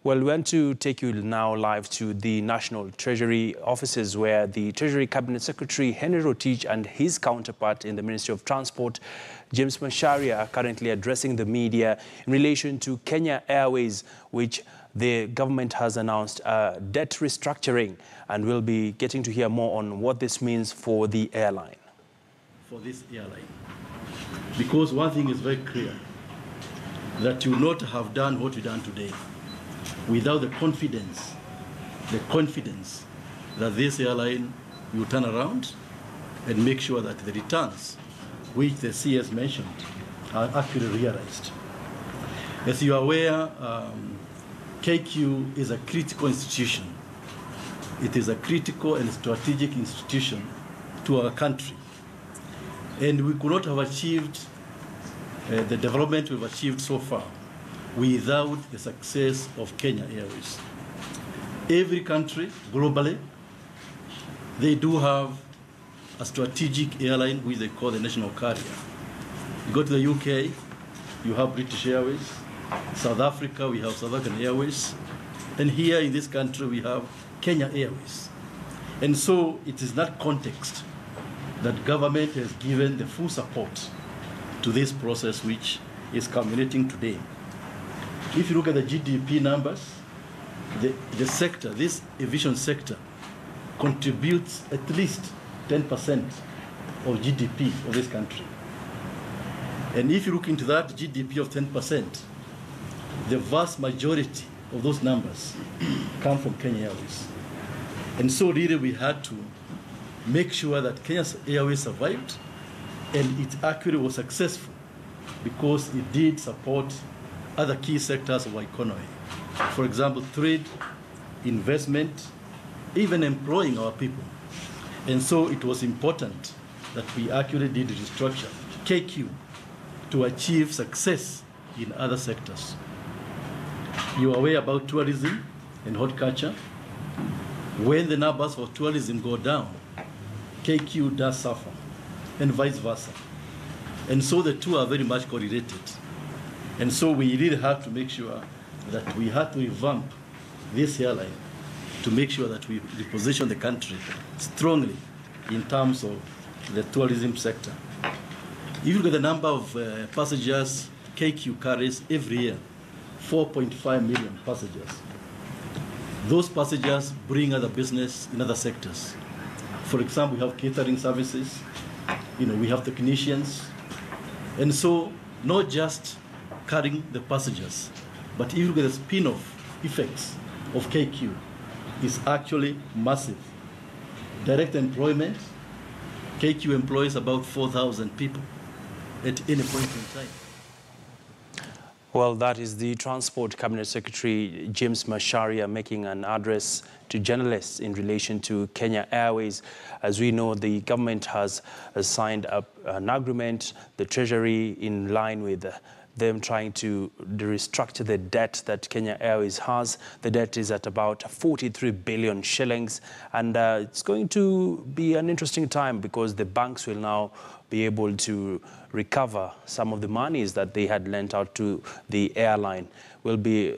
Well, we want to take you now live to the National Treasury offices where the Treasury Cabinet Secretary Henry Rotich and his counterpart in the Ministry of Transport, James Macharia, are currently addressing the media in relation to Kenya Airways, which the government has announced debt restructuring, and we'll be getting to hear more on what this means for the airline. For this airline, because one thing is very clear, that you will not have done what we've done today without the confidence that this airline will turn around and make sure that the returns, which the CS mentioned, are actually realized. As you are aware, KQ is a critical institution. It is a critical and strategic institution to our country. And we could not have achieved the development we've achieved so far without the success of Kenya Airways. Every country globally, they do have a strategic airline which they call the national carrier. You go to the UK, you have British Airways. South Africa, we have South African Airways. And here in this country, we have Kenya Airways. And so it is that context that government has given the full support to this process which is culminating today. If you look at the GDP numbers, the sector, this aviation sector, contributes at least 10% of GDP of this country. And if you look into that GDP of 10%, the vast majority of those numbers come from Kenya Airways. And so really we had to make sure that Kenya Airways survived, and it actually was successful because it did support other key sectors of our economy. For example, trade, investment, even employing our people. And so it was important that we actually did restructure KQ to achieve success in other sectors. You are aware about tourism and horticulture. When the numbers for tourism go down, KQ does suffer, and vice versa. And so the two are very much correlated. And so we really have to make sure that we have to revamp this airline to make sure that we reposition the country strongly in terms of the tourism sector. If you look at the number of passengers KQ carries every year, 4.5 million passengers. Those passengers bring other business in other sectors. For example, we have catering services, we have technicians. And so not just carrying the passengers, but if you look at the spin-off effects of KQ, is actually massive. Direct employment, KQ employs about 4,000 people at any point in time. Well, that is the Transport Cabinet Secretary James Macharia making an address to journalists in relation to Kenya Airways. As we know, the government has signed up an agreement, the Treasury in line with them trying to restructure the debt that Kenya Airways has. The debt is at about 43 billion shillings. And it's going to be an interesting time because the banks will now be able to recover some of the monies that they had lent out to the airline. Will be